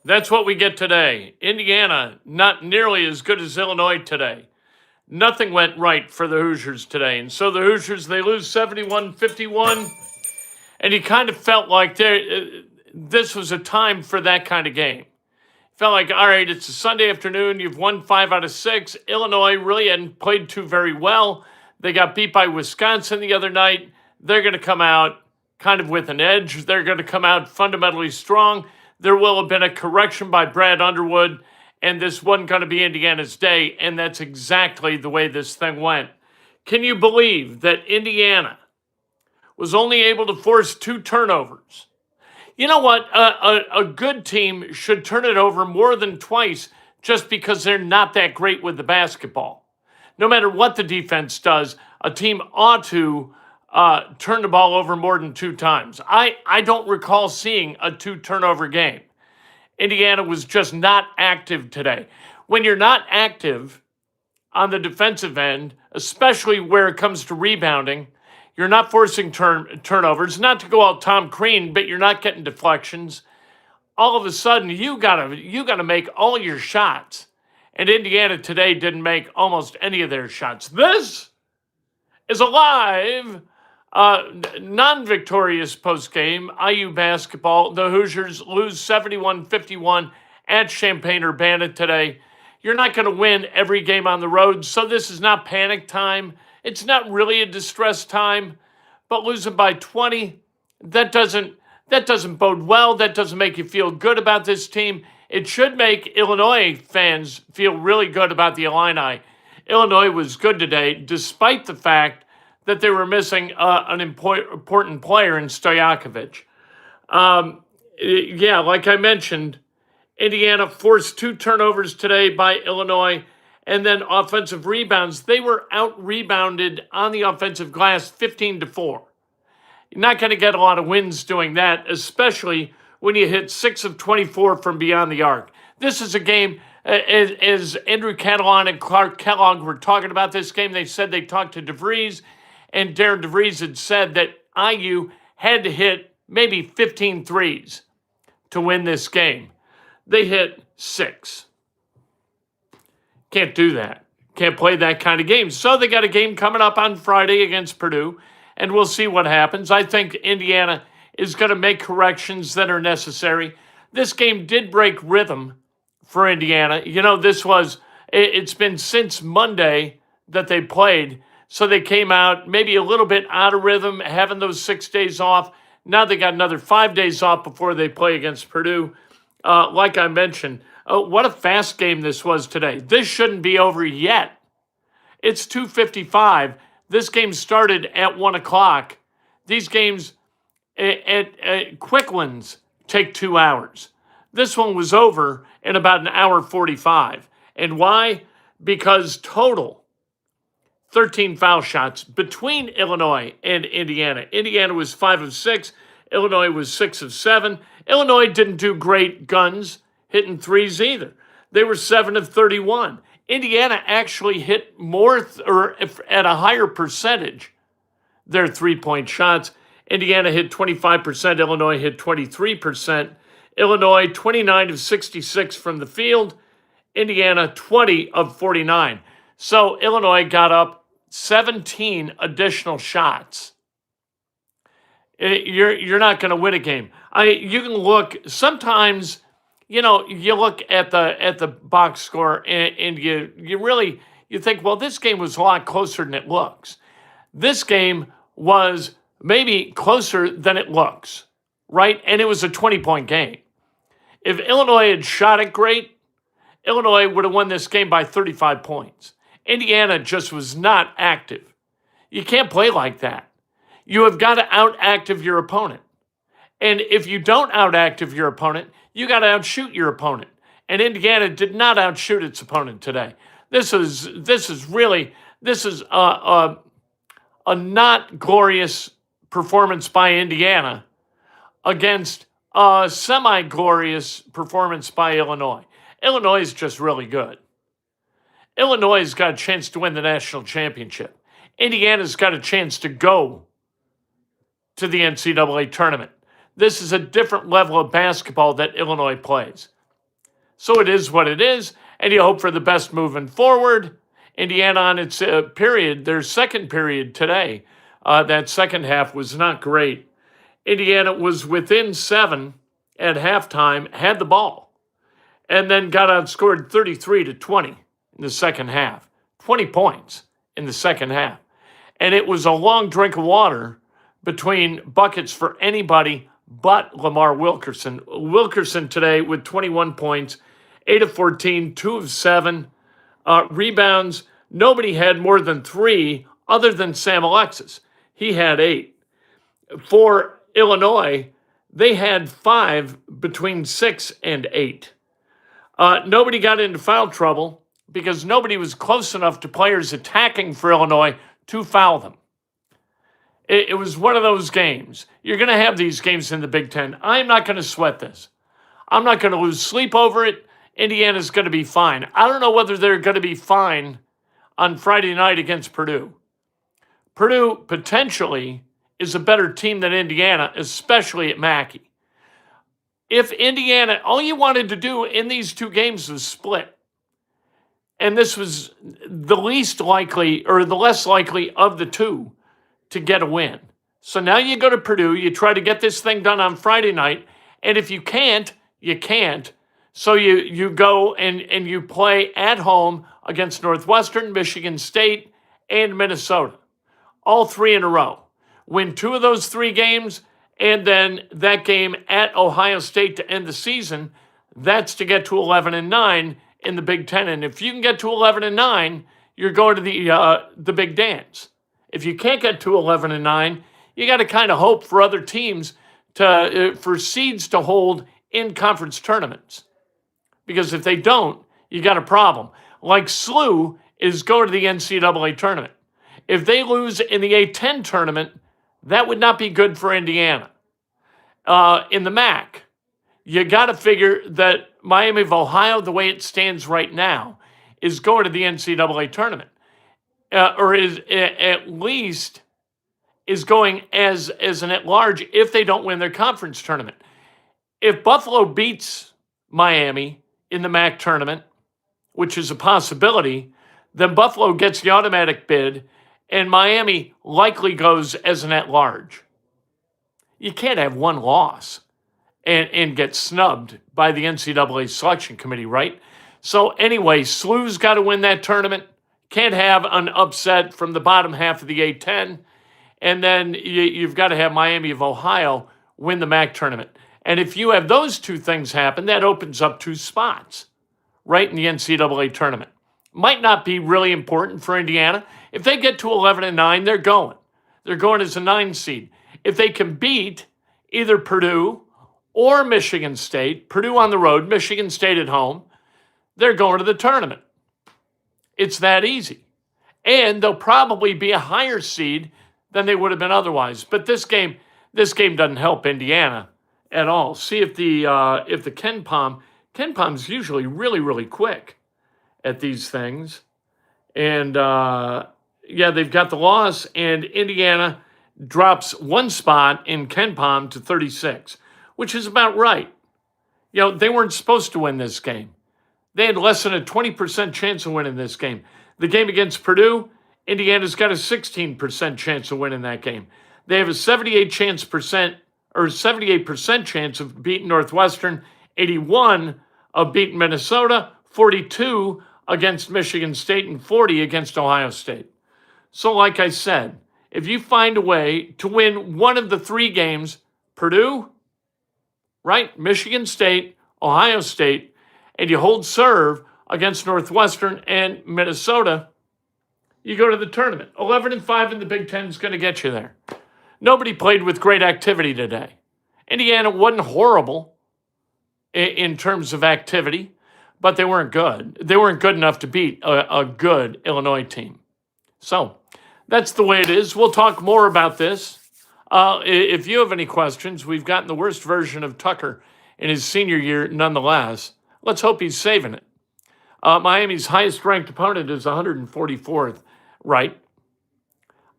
That's what we get today. Indiana, not nearly as good as Illinois today. Nothing went right for the Hoosiers today. And so the Hoosiers, they lose 71-51. And you kind of felt like this was a time for that kind of game. Felt like, all right, it's a Sunday afternoon. You've won 5 out of 6. Illinois really hadn't played too very well. They got beat by Wisconsin the other night. They're going to come out kind of with an edge. They're going to come out fundamentally strong. There will have been a correction by Brad Underwood, and this wasn't going to be Indiana's day, and that's exactly the way this thing went. Can you believe that Indiana was only able to force 2 turnovers? You know what? A good team should turn it over more than twice just because they're not that great with the basketball. No matter what the defense does, a team ought to turn the ball over more than 2 times. I don't recall seeing a 2-turnover game. Indiana was just not active today. When you're not active on the defensive end, especially where it comes to rebounding, you're not forcing turnovers, not to go out Tom Crean, but you're not getting deflections. All of a sudden, you gotta make all your shots. And Indiana today didn't make almost any of their shots. This is a live, non-victorious postgame IU basketball. The Hoosiers lose 71-51 at Champaign-Urbana today. You're not going to win every game on the road, so this is not panic time. It's not really a distress time, but losing by 20, that doesn't bode well. That doesn't make you feel good about this team. It should make Illinois fans feel really good about the Illini. Illinois was good today, despite the fact that they were missing an important player in Stojakovic. Like I mentioned, Indiana forced 2 turnovers today by Illinois, and then offensive rebounds. They were out-rebounded on the offensive glass 15-4. You're not going to get a lot of wins doing that, especially when you hit 6 of 24 from beyond the arc. This is a game, as Andrew Catalon and Clark Kellogg were talking about this game, they said they talked to DeVries, and Darren DeVries had said that IU had to hit maybe 15 threes to win this game. They hit 6. Can't do that. Can't play that kind of game. So they got a game coming up on Friday against Purdue, and we'll see what happens. I think Indiana is going to make corrections that are necessary. This game did break rhythm for Indiana. You know, it's been since Monday that they played, so they came out maybe a little bit out of rhythm, having those 6 days off. Now they got another 5 days off before they play against Purdue. Like I mentioned, what a fast game this was today. This shouldn't be over yet. It's 2:55. This game started at 1 o'clock. These games at quick ones take 2 hours. This one was over in about an hour 45. And why? Because total 13 foul shots between Illinois and Indiana. Indiana was 5 of 6. Illinois was 6 of 7. Illinois didn't do great guns hitting threes either. They were 7 of 31. Indiana actually hit more or at a higher percentage their 3-point shots. Indiana hit 25%. Illinois hit 23%. Illinois 29 of 66 from the field. Indiana 20 of 49. So Illinois got up 17 additional shots. You're not going to win a game. You can look sometimes. You know, you look at the box score and you think, well, this game was a lot closer than it looks. This game was maybe closer than it looks, right? And it was a 20-point game. If Illinois had shot it great, Illinois would have won this game by 35 points. Indiana just was not active. You can't play like that. You have got to out-active your opponent. And if you don't out-active your opponent, you got to outshoot your opponent. And Indiana did not outshoot its opponent today. This is a not glorious performance by Indiana against a semi-glorious performance by Illinois. Illinois is just really good. Illinois has got a chance to win the national championship. Indiana's got a chance to go to the NCAA tournament. This is a different level of basketball that Illinois plays. So it is what it is, and you hope for the best moving forward. Indiana on its period, their second period today, that second half was not great. Indiana was within 7 at halftime, had the ball, and then got outscored 33-20 in the second half. 20 points in the second half. And it was a long drink of water between buckets for anybody but Lamar Wilkerson. Wilkerson today with 21 points, 8 of 14, 2 of 7 rebounds. Nobody had more than 3 other than Sam Alexis. He had 8. For Illinois, they had 5 between 6 and 8. Nobody got into foul trouble because nobody was close enough to players attacking for Illinois to foul them. It was one of those games. You're going to have these games in the Big Ten. I'm not going to sweat this. I'm not going to lose sleep over it. Indiana's going to be fine. I don't know whether they're going to be fine on Friday night against Purdue. Purdue potentially is a better team than Indiana, especially at Mackey. If Indiana, all you wanted to do in these two games was split, and this was the least likely or the less likely of the two to get a win. So now you go to Purdue, you try to get this thing done on Friday night, and if you can't, you can't. So you go and you play at home against Northwestern, Michigan State, and Minnesota. All 3 in a row. Win 2 of those 3 games, and then that game at Ohio State to end the season. That's to get to 11-9 in the Big Ten. And if you can get to 11-9, you're going to the big dance. If you can't get to 11-9, you got to kind of hope for other teams for seeds to hold in conference tournaments. Because if they don't, you got a problem. Like SLU is going to the NCAA tournament. If they lose in the A10 tournament, that would not be good for Indiana. In the MAC, you got to figure that Miami of Ohio, the way it stands right now, is going to the NCAA tournament. Or is at least is going as an at-large if they don't win their conference tournament. If Buffalo beats Miami in the MAC tournament, which is a possibility, then Buffalo gets the automatic bid, and Miami likely goes as an at-large. You can't have one loss and get snubbed by the NCAA selection committee, right? So anyway, SLU's got to win that tournament. Can't have an upset from the bottom half of the A10. And then you've got to have Miami of Ohio win the MAC tournament. And if you have those two things happen, that opens up 2 spots right in the NCAA tournament. Might not be really important for Indiana. If they get to 11-9, they're going. They're going as a 9 seed. If they can beat either Purdue or Michigan State, Purdue on the road, Michigan State at home, they're going to the tournament. It's that easy. And they'll probably be a higher seed than they would have been otherwise. But this game doesn't help Indiana at all. See if the KenPom's usually really, really quick at these things. And they've got the loss, and Indiana drops 1 spot in KenPom to 36, which is about right. They weren't supposed to win this game. They had less than a 20% chance of winning this game. The game against Purdue, Indiana's got a 16% chance of winning that game. They have a 78% chance of beating Northwestern, 81 of beating Minnesota, 42 against Michigan State, and 40 against Ohio State. So like I said, if you find a way to win one of the 3 games, Purdue, right, Michigan State, Ohio State, and you hold serve against Northwestern and Minnesota, you go to the tournament. 11-5 in the Big Ten is going to get you there. Nobody played with great activity today. Indiana wasn't horrible in terms of activity, but they weren't good. They weren't good enough to beat a good Illinois team. So that's the way it is. We'll talk more about this. If you have any questions, we've gotten the worst version of Tucker in his senior year nonetheless. Let's hope he's saving it. Miami's highest-ranked opponent is 144th, right?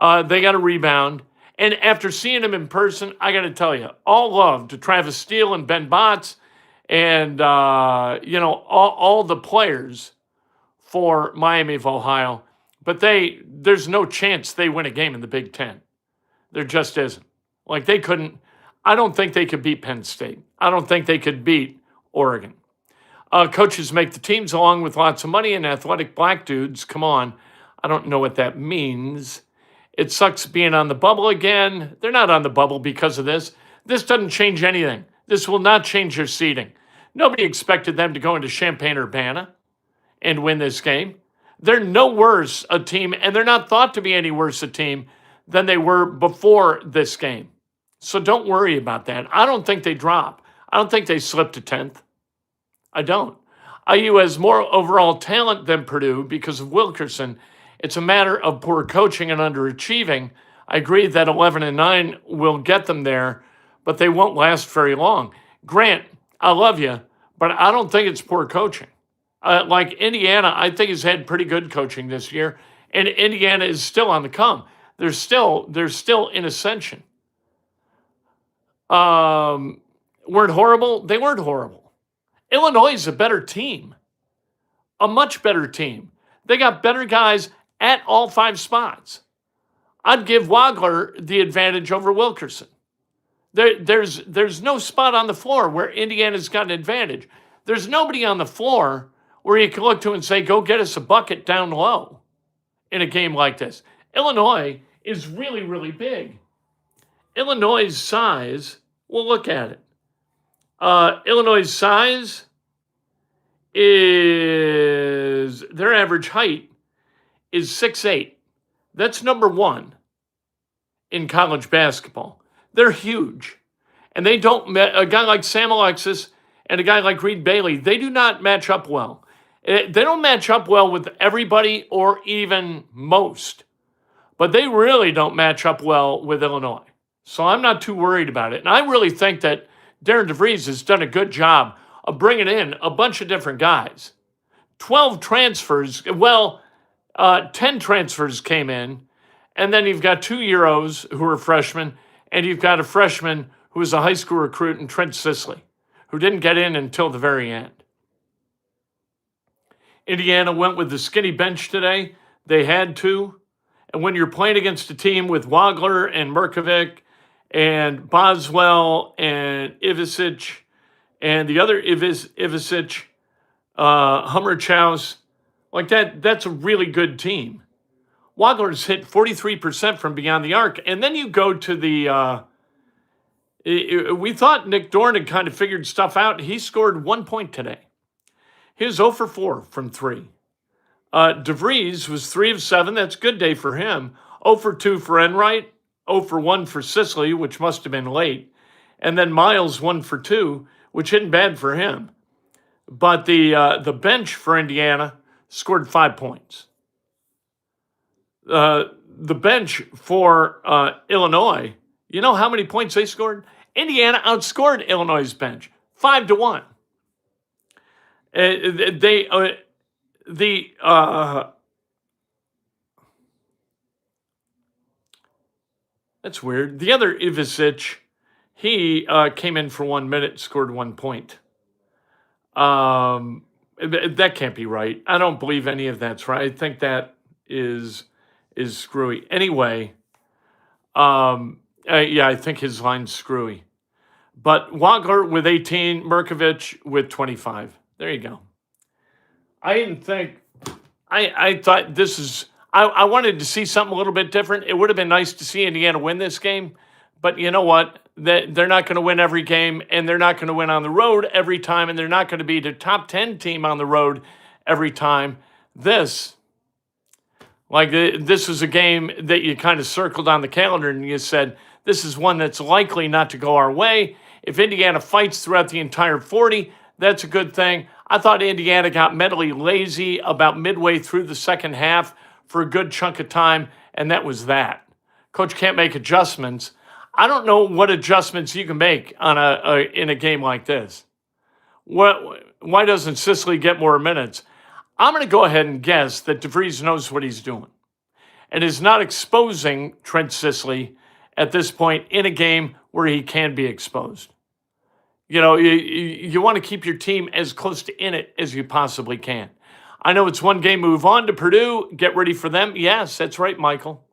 They got a rebound. And after seeing him in person, I got to tell you, all love to Travis Steele and Ben Botts and all the players for Miami of Ohio, but there's no chance they win a game in the Big Ten. There just isn't. Like they couldn't. I don't think they could beat Penn State. I don't think they could beat Oregon. Coaches make the teams along with lots of money and athletic black dudes. Come on. I don't know what that means. It sucks being on the bubble again. They're not on the bubble because of this. This doesn't change anything. This will not change their seeding. Nobody expected them to go into Champaign-Urbana and win this game. They're no worse a team, and they're not thought to be any worse a team than they were before this game. So don't worry about that. I don't think they drop. I don't think they slip to 10th. I don't. IU has more overall talent than Purdue because of Wilkerson. It's a matter of poor coaching and underachieving. I agree that 11-9 will get them there, but they won't last very long. Grant, I love you, but I don't think it's poor coaching. Like Indiana, I think has had pretty good coaching this year, and Indiana is still on the come. They're still in ascension. Weren't horrible? They weren't horrible. Illinois is a better team, a much better team. They got better guys at all 5 spots. I'd give Wagler the advantage over Wilkerson. There's no spot on the floor where Indiana's got an advantage. There's nobody on the floor where you can look to and say, go get us a bucket down low in a game like this. Illinois is really, really big. Illinois' size, we'll look at it. Illinois' size is, their average height is 6'8". That's number 1 in college basketball. They're huge. And they don't, a guy like Sam Alexis and a guy like Reed Bailey, they do not match up well. They don't match up well with everybody or even most. But they really don't match up well with Illinois. So I'm not too worried about it. And I really think that Darren DeVries has done a good job of bringing in a bunch of different guys. 12 transfers, 10 transfers came in, and then you've got 2 Euros who are freshmen, and you've got a freshman who was a high school recruit in Trent Sisley, who didn't get in until the very end. Indiana went with the skinny bench today. They had to. And when you're playing against a team with Wagler and Merkovic and Boswell and Ivisic and the other Ivisic, Hummerchaus, like that's a really good team. Wagler's hit 43% from beyond the arc. And then you go to the, we thought Nick Dorn had kind of figured stuff out. He scored 1 point today. He was 0 for 4 from 3. DeVries was 3 of 7. That's a good day for him. 0 for 2 for Enright. 0 for 1 for Sisley, which must have been late. And then Miles 1 for 2, which isn't bad for him. But the bench for Indiana scored 5 points. The bench for Illinois, you know how many points they scored? Indiana outscored Illinois' bench 5-1. That's weird. The other Ivisic, he came in for 1 minute, scored 1 point. That can't be right. I don't believe any of that's right. I think that is screwy. Anyway, I think his line's screwy. But Wagler with 18, Merkovic with 25. There you go. I thought this is, I wanted to see something a little bit different. It would have been nice to see Indiana win this game, but you know what? They're not going to win every game, and they're not going to win on the road every time, and they're not going to be the top 10 team on the road every time. This was a game that you kind of circled on the calendar, and you said, this is one that's likely not to go our way. If Indiana fights throughout the entire 40, that's a good thing. I thought Indiana got mentally lazy about midway through the second half for a good chunk of time, and that was that. Coach can't make adjustments. I don't know what adjustments you can make on in a game like this. Why doesn't Sisley get more minutes? I'm going to go ahead and guess that DeVries knows what he's doing and is not exposing Trent Sisley at this point in a game where he can be exposed. You want to keep your team as close to in it as you possibly can. I know it's one game move on to Purdue. Get ready for them. Yes, that's right, Michael.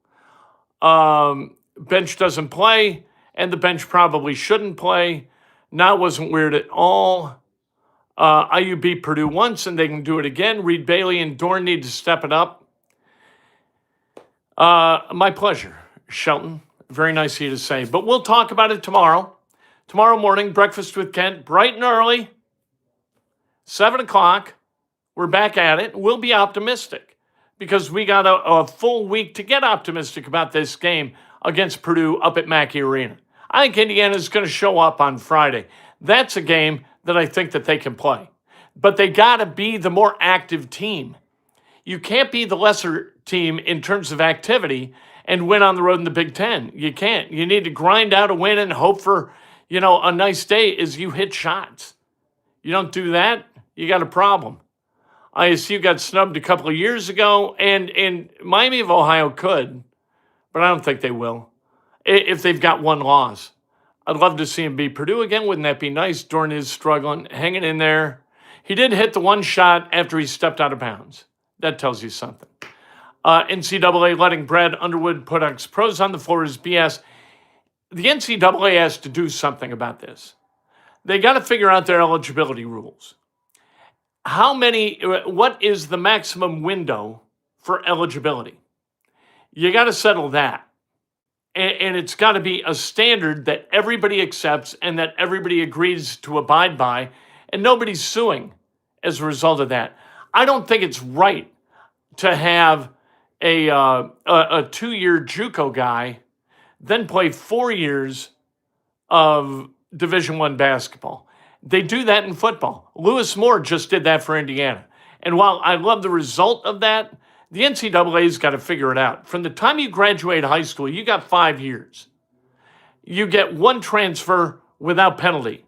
Bench doesn't play, and the bench probably shouldn't play. Now it wasn't weird at all. IU beat Purdue once, and they can do it again. Reed Bailey and Dorn need to step it up. My pleasure, Shelton. Very nice of you to say. But we'll talk about it tomorrow. Tomorrow morning, breakfast with Kent, bright and early, 7 o'clock. We're back at it. We'll be optimistic because we got a full week to get optimistic about this game against Purdue up at Mackey Arena. I think Indiana's going to show up on Friday. That's a game that I think that they can play. But they got to be the more active team. You can't be the lesser team in terms of activity and win on the road in the Big Ten. You can't. You need to grind out a win and hope for, a nice day as you hit shots. You don't do that, you got a problem. ISU got snubbed a couple of years ago, and Miami of Ohio could, but I don't think they will if they've got one loss. I'd love to see him beat Purdue again. Wouldn't that be nice? Dorn is struggling, hanging in there. He did hit the one shot after he stepped out of bounds. That tells you something. NCAA letting Brad Underwood put ex-pros on the floor is BS. The NCAA has to do something about this. They got to figure out their eligibility rules. What is the maximum window for eligibility? You got to settle that. And it's got to be a standard that everybody accepts and that everybody agrees to abide by, and nobody's suing as a result of that. I don't think it's right to have a 2-year JUCO guy then play 4 years of Division I basketball. They do that in football. Lewis Moore just did that for Indiana. And while I love the result of that, the NCAA's got to figure it out. From the time you graduate high school, you got 5 years. You get one transfer without penalty.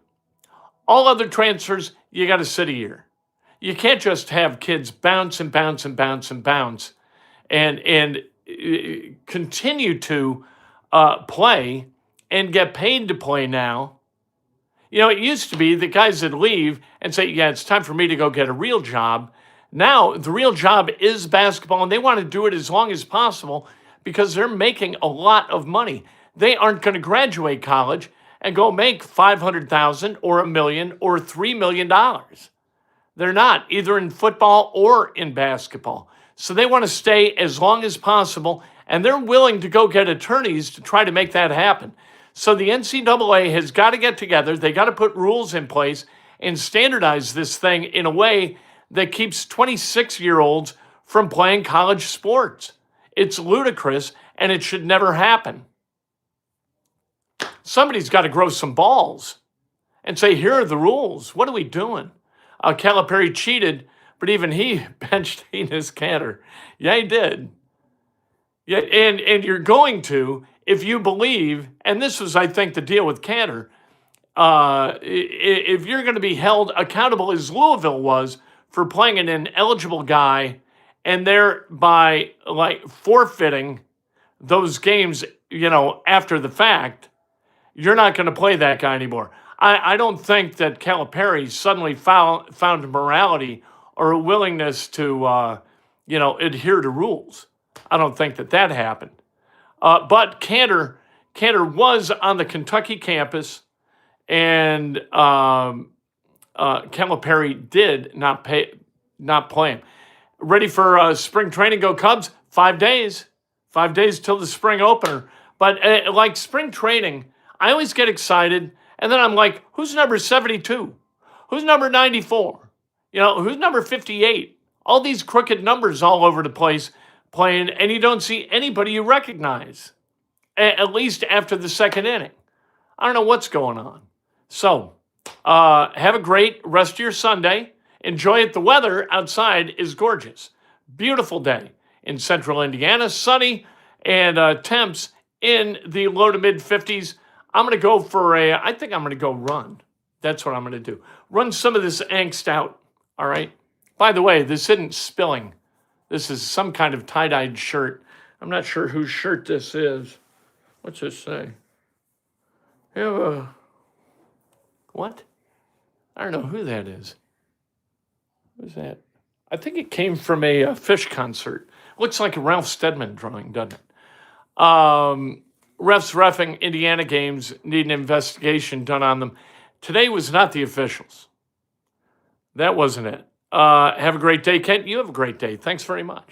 All other transfers, you got to sit a year. You can't just have kids bounce and bounce and bounce and bounce and continue to play and get paid to play now. It used to be the guys would leave and say, yeah, it's time for me to go get a real job. Now, the real job is basketball, and they want to do it as long as possible because they're making a lot of money. They aren't going to graduate college and go make $500,000 or $1 million or $3 million. They're not, either in football or in basketball. So they want to stay as long as possible, and they're willing to go get attorneys to try to make that happen. So the NCAA has got to get together. They got to put rules in place and standardize this thing in a way that keeps 26-year-olds from playing college sports. It's ludicrous, and it should never happen. Somebody's got to grow some balls and say, here are the rules. What are we doing? Calipari cheated, but even he benched Enes Kanter. Yeah, he did. Yeah, and you're going to, if you believe, and this was, I think, the deal with Kanter, if you're going to be held accountable as Louisville was for playing an ineligible guy and thereby forfeiting those games, after the fact, you're not going to play that guy anymore. I don't think that Calipari suddenly found morality or a willingness to, adhere to rules. I don't think that happened. But Kanter was on the Kentucky campus, and Calipari did not play him. Ready for spring training? Go Cubs! 5 days. 5 days till the spring opener. But like spring training, I always get excited, and then I'm like, who's number 72? Who's number 94? Who's number 58? All these crooked numbers all over the place playing, and you don't see anybody you recognize, at least after the second inning. I don't know what's going on. So, have a great rest of your Sunday. Enjoy it. The weather outside is gorgeous. Beautiful day in central Indiana, sunny, and temps in the low to mid 50s. I'm going to go I think I'm going to go run. That's what I'm going to do. Run some of this angst out, all right? By the way, this isn't spilling. This is some kind of tie-dyed shirt. I'm not sure whose shirt this is. What's this say? You have a... What? I don't know who that is. Who's that? I think it came from a Fish concert. Looks like a Ralph Steadman drawing, doesn't it? Refs reffing Indiana games need an investigation done on them. Today was not the officials. That wasn't it. Have a great day, Kent. You have a great day. Thanks very much.